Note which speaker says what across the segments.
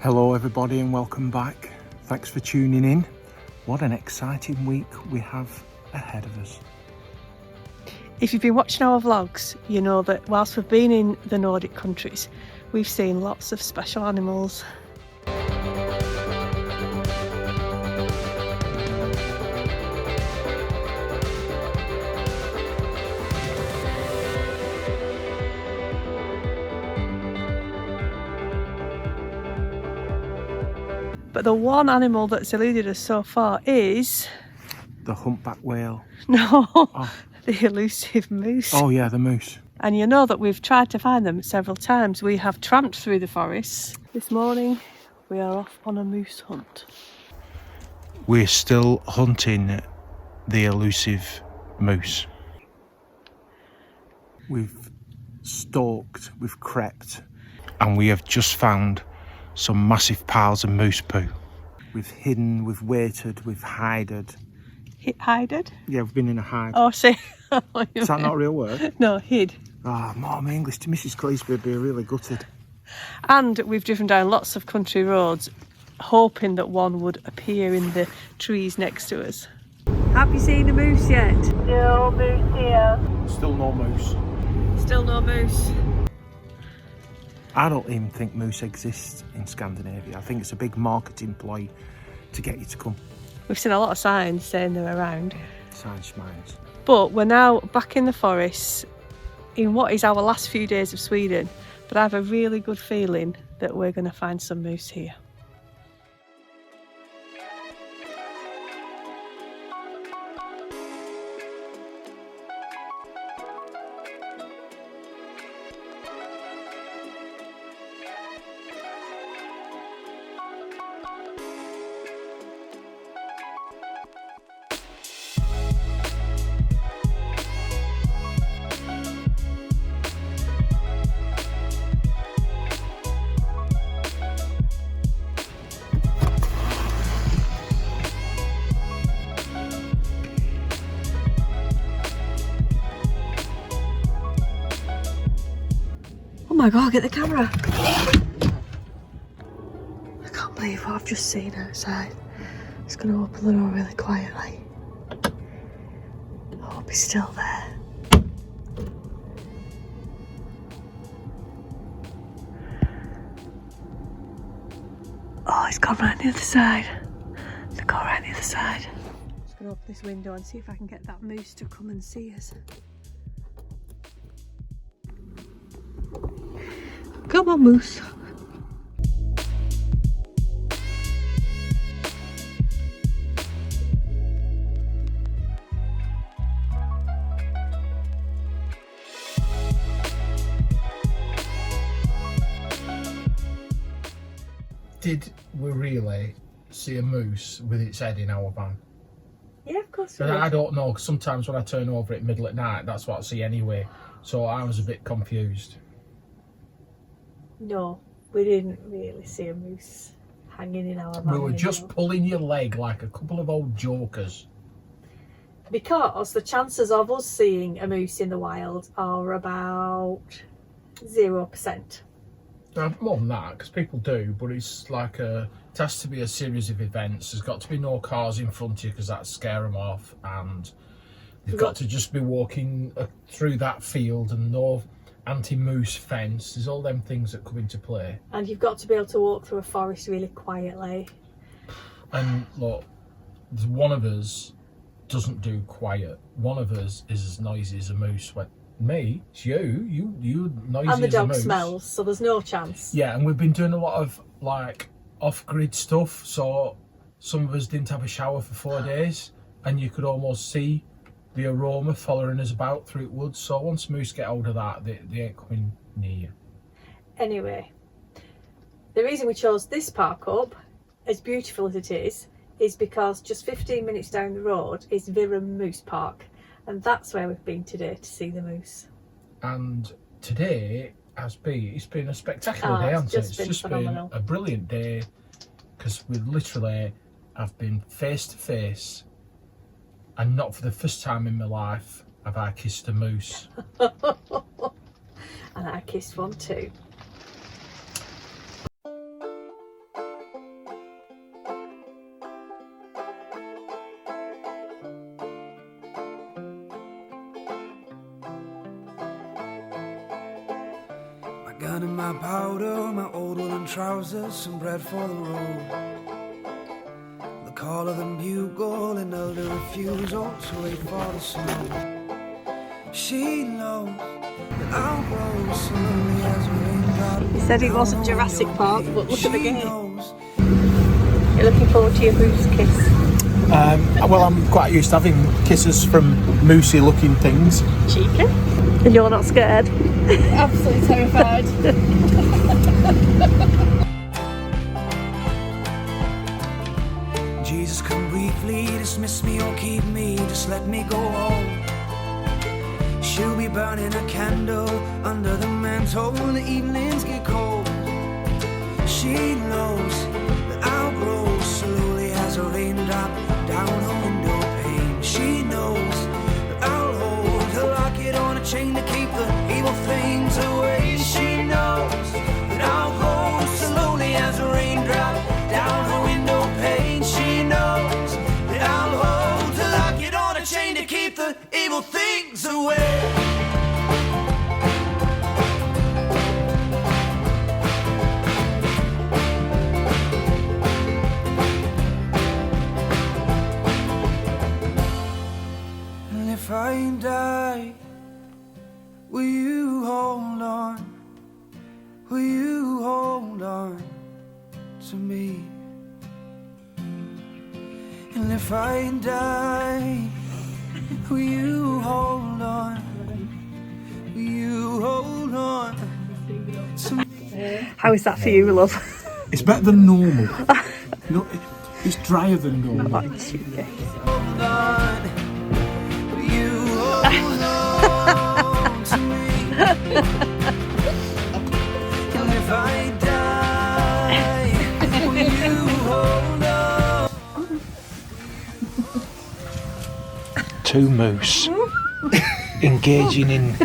Speaker 1: Hello everybody and welcome back. Thanks for tuning in. What an exciting week we have ahead of us.
Speaker 2: If you've been watching our vlogs, you know that whilst we've been in the Nordic countries, we've seen lots of special animals. But the one animal that's eluded us so far is...
Speaker 1: The humpback whale.
Speaker 2: No, the elusive moose.
Speaker 1: Oh yeah, the moose.
Speaker 2: And you know that we've tried to find them several times. We have tramped through the forests. This morning we are off on a moose hunt.
Speaker 1: We're still hunting the elusive moose. We've stalked, we've crept, and we have just found some massive piles of moose poo. We've hidden, we've waited, we've hided.
Speaker 2: Hided?
Speaker 1: Yeah, we've been in a hide.
Speaker 2: Oh, see.
Speaker 1: Is that not a real word?
Speaker 2: No, hid.
Speaker 1: Ah, my English to Mrs. Cleese would be really gutted.
Speaker 2: And we've driven down lots of country roads, hoping that one would appear in the trees next to us. Have you seen a moose yet? No moose here.
Speaker 1: Still no moose.
Speaker 2: Still no moose.
Speaker 1: I don't even think moose exists in Scandinavia. I think it's a big marketing ploy to get you to come.
Speaker 2: We've seen a lot of signs saying they're around.
Speaker 1: Signs, schmines.
Speaker 2: But we're now back in the forests in what is our last few days of Sweden. But I have a really good feeling that we're going to find some moose here. Oh my god, get the camera! I can't believe what I've just seen outside. Just going to open the door really quietly. I hope he's still there. Oh, he's gone right on the other side. They've gone right on the other side. I'm just going to open this window and see if I can get that moose to come and see us. Come on, moose.
Speaker 1: Did we really see a moose with its head in our van?
Speaker 2: Yeah, of course we did.
Speaker 1: I don't know, 'cause sometimes when I turn over at middle at night, that's what I see anyway. So I was a bit confused.
Speaker 2: No, we didn't really see a moose hanging in our van.
Speaker 1: We were just pulling your leg like a couple of old jokers.
Speaker 2: Because the chances of us seeing a moose in the wild are about 0%.
Speaker 1: More than that, because people do, but it's like it has to be a series of events. There's got to be no cars in front of you because that scare them off, and they've got to just be walking through that field and no anti-moose fence. There's all them things that come into play.
Speaker 2: And you've got to be able to walk through a forest really quietly.
Speaker 1: And look, there's one of us doesn't do quiet. One of us is as noisy as a moose. Me, it's you noisy
Speaker 2: and the
Speaker 1: as a
Speaker 2: dog
Speaker 1: moose.
Speaker 2: smells, so there's no chance.
Speaker 1: Yeah, and we've been doing a lot of like off-grid stuff, so some of us didn't have a shower for 4 days, and you could almost see the aroma following us about through the woods. So once moose get hold of that, they ain't coming near you.
Speaker 2: Anyway, the reason we chose this park up, as beautiful as it is because just 15 minutes down the road is Virrum Moose Park, and that's where we've been today to see the moose.
Speaker 1: And today it's been a spectacular day, hasn't it? It's just
Speaker 2: phenomenal.
Speaker 1: Been a brilliant day, because we literally have been face to face, and not for the first time in my life have I kissed a moose.
Speaker 2: And I kissed one too.
Speaker 3: Gun in my powder, my old woolen trousers, some bread for the road. The call of the bugle, another refusal to wait for the snow. She knows that I'll grow slowly as a raindrop.
Speaker 2: He said it wasn't Jurassic Park, but look at the game. You're looking forward to your moose kiss?
Speaker 1: Well, I'm quite used to having kisses from moosey looking things.
Speaker 2: Cheeky. And you're not scared?
Speaker 4: Absolutely terrified.
Speaker 3: Jesus, come briefly, dismiss me or keep me, just let me go home. She'll be burning a candle under the mantle when the evenings get cold. She knows that I'll grow slowly as a raindrop down her window pane. She knows that I'll hold her locket on a chain to keep the evil things away. She knows that I'll grow slowly as a raindrop down her window pane. She knows that I'll hold her locket on a chain to keep the evil things away. If I die, will you hold on? Will you hold on to me? And if I die, will you hold on? Will you hold on to me?
Speaker 2: How is that for you, love?
Speaker 1: It's better than normal. No, it's drier than normal.
Speaker 3: Hold on. Will you hold on to me? And if I die, will you hold on?
Speaker 1: Two moose engaging in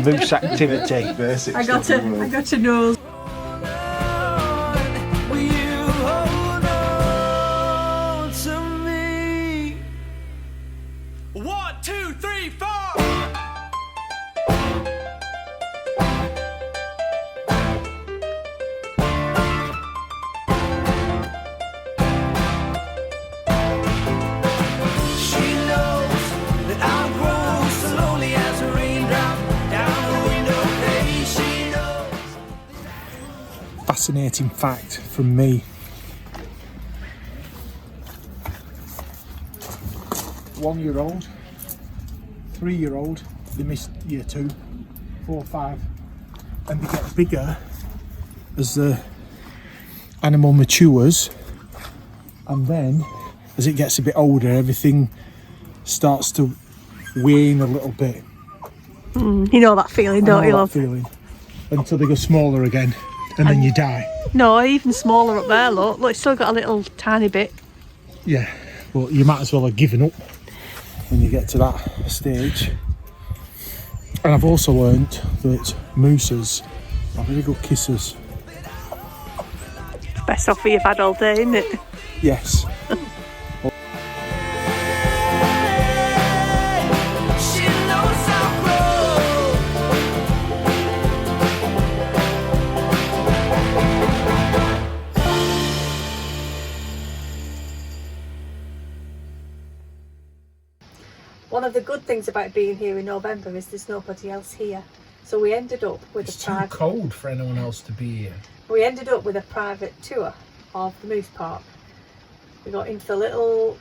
Speaker 1: moose activity.
Speaker 2: I got to know.
Speaker 3: Will you hold on to me? 1, 2, 3, 4. She knows that I'll grow slowly as a raindrop down the window pane. She knows.
Speaker 1: Fascinating fact from me. 1-year-old, 3-year-old, they missed year 2, 4, 5, and they get bigger as the animal matures, and then as it gets a bit older, everything starts to wane a little bit.
Speaker 2: You know that feeling, don't you,
Speaker 1: That
Speaker 2: love?
Speaker 1: feeling, until they go smaller again, and then you die.
Speaker 2: No, even smaller up there, look. Look, it's still got a little tiny bit.
Speaker 1: Yeah, but you might as well have given up when you get to that stage. And I've also learnt that mooses are very good kissers.
Speaker 2: Best offer you've had all day, isn't it?
Speaker 1: Yes.
Speaker 3: She knows I'll grow.
Speaker 2: One of the good things about being here in November is there's nobody else here. So we ended up with
Speaker 1: It's
Speaker 2: a
Speaker 1: too
Speaker 2: private.
Speaker 1: cold for anyone else to be here.
Speaker 2: We ended up with a private tour of the moose park. We got into the little,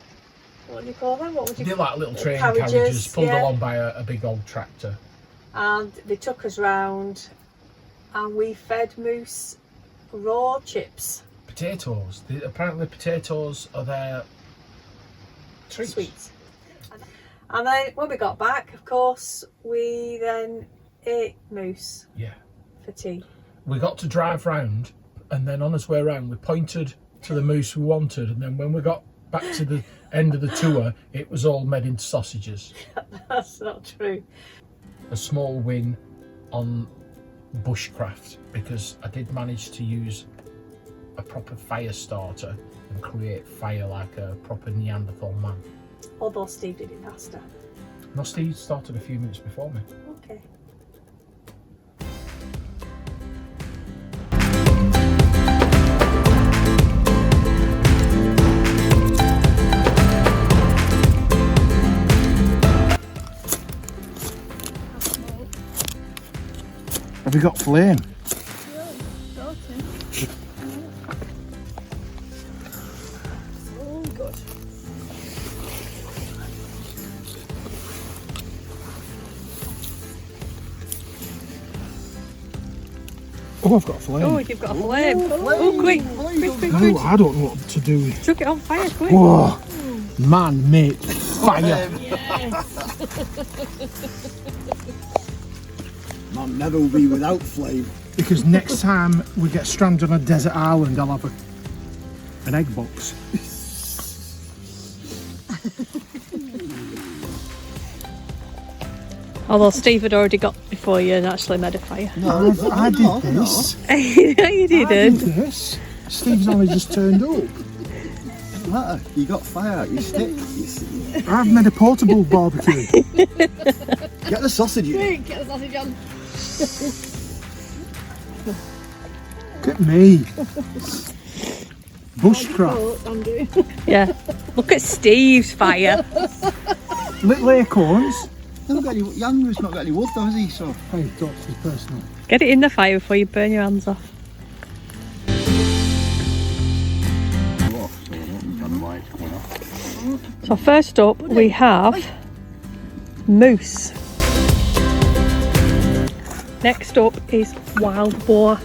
Speaker 2: what do you call them? What would you
Speaker 1: They're like little train
Speaker 2: carriages,
Speaker 1: carriages pulled
Speaker 2: yeah.
Speaker 1: along by a big old tractor.
Speaker 2: And they took us round, and we fed moose raw chips,
Speaker 1: Potatoes. Apparently potatoes are their treats.
Speaker 2: sweets. And then when we got back, of course, we then ate moose
Speaker 1: Yeah.
Speaker 2: for tea.
Speaker 1: We got to drive round, and then on its way around we pointed to the moose we wanted, and then when we got back to the end of the tour, it was all made into sausages.
Speaker 2: That's not true.
Speaker 1: A small win on bushcraft, because I did manage to use a proper fire starter and create fire like a proper Neanderthal man.
Speaker 2: Although Steve did it faster.
Speaker 1: No, Steve started a few minutes before me.
Speaker 2: Okay.
Speaker 1: Have you got flame?
Speaker 4: Oh, good.
Speaker 1: Oh, I've got a flame.
Speaker 2: Oh, you've got a flame. Oh, quick. Quick.
Speaker 1: No, I don't know what to do with.
Speaker 2: Chuck it on fire, quick.
Speaker 1: Whoa, man made fire.
Speaker 5: Man never will be without flame.
Speaker 1: Because next time we get stranded on a desert island, I'll have an egg box.
Speaker 2: Although Steve had already got before you and actually made a fire.
Speaker 5: No,
Speaker 1: I did this.
Speaker 2: No, you
Speaker 1: I did
Speaker 2: didn't.
Speaker 1: this. Steve's only just turned up.
Speaker 5: doesn't matter. You got fire out your stick. You see.
Speaker 1: I've made a portable barbecue.
Speaker 5: Get the sausage in.
Speaker 4: Quick, get the sausage on.
Speaker 1: Look at me. Bushcraft.
Speaker 4: Oh, Andrew.
Speaker 2: Yeah. Look at Steve's fire.
Speaker 1: Little acorns.
Speaker 5: Younger's not got any wood though, has he? So
Speaker 1: Hey, Doc's is personal.
Speaker 2: Get it in the fire before you burn your hands off. So first up we have moose. Next up is wild boar.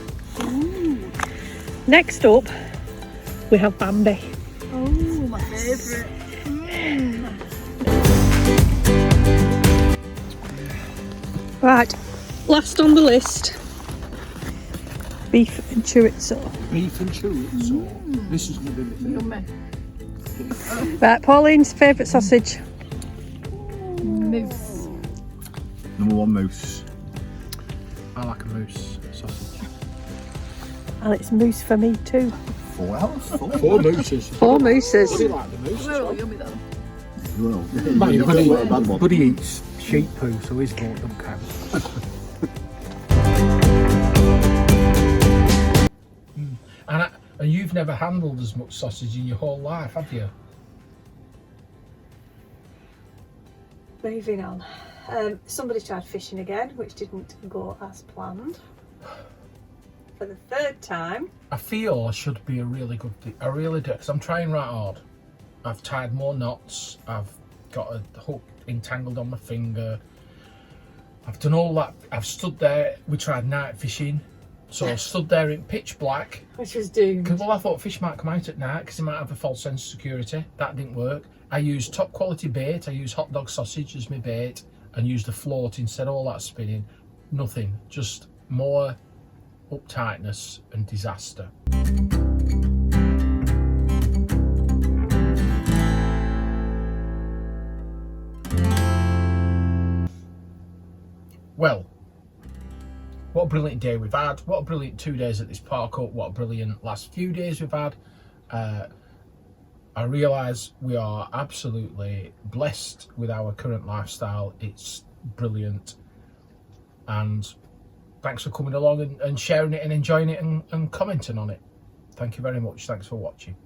Speaker 2: Next up we have Bambi.
Speaker 4: Oh, my favourite.
Speaker 2: Right, last on the list, beef and chorizo.
Speaker 1: Beef and chorizo. This is going to be the
Speaker 4: Yummy.
Speaker 2: Right, Pauline's favourite sausage.
Speaker 4: Moose.
Speaker 5: number one moose.
Speaker 1: I like a moose sausage.
Speaker 2: And it's moose for me too.
Speaker 5: 4 hours.
Speaker 1: 4 mooses.
Speaker 2: 4 mooses.
Speaker 1: I do like the moose.
Speaker 4: They're all yummy though.
Speaker 5: Well,
Speaker 1: But
Speaker 5: you've got a bad one.
Speaker 1: but he eats sheep poo, so his vote don't count. And you've never handled as much sausage in your whole life, have you?
Speaker 2: Moving on. Somebody tried fishing again, which didn't go as planned. For the 3rd time.
Speaker 1: I feel I should be a really good I really do, because I'm trying right hard. I've tied more knots, I've got a hook entangled on my finger, I've done all that. I've stood there, we tried night fishing, so I stood there in pitch black.
Speaker 2: Which was doomed.
Speaker 1: Well, I thought fish might come out at night because they might have a false sense of security. That didn't work. I used top quality bait, I used hot dog sausage as my bait, and used a float instead of all that spinning. Nothing, just more uptightness and disaster. Well, what a brilliant day we've had. What a brilliant 2 days at this park up. What a brilliant last few days we've had. I realise we are absolutely blessed with our current lifestyle. It's brilliant. And thanks for coming along and sharing it and enjoying it and commenting on it. Thank you very much. Thanks for watching.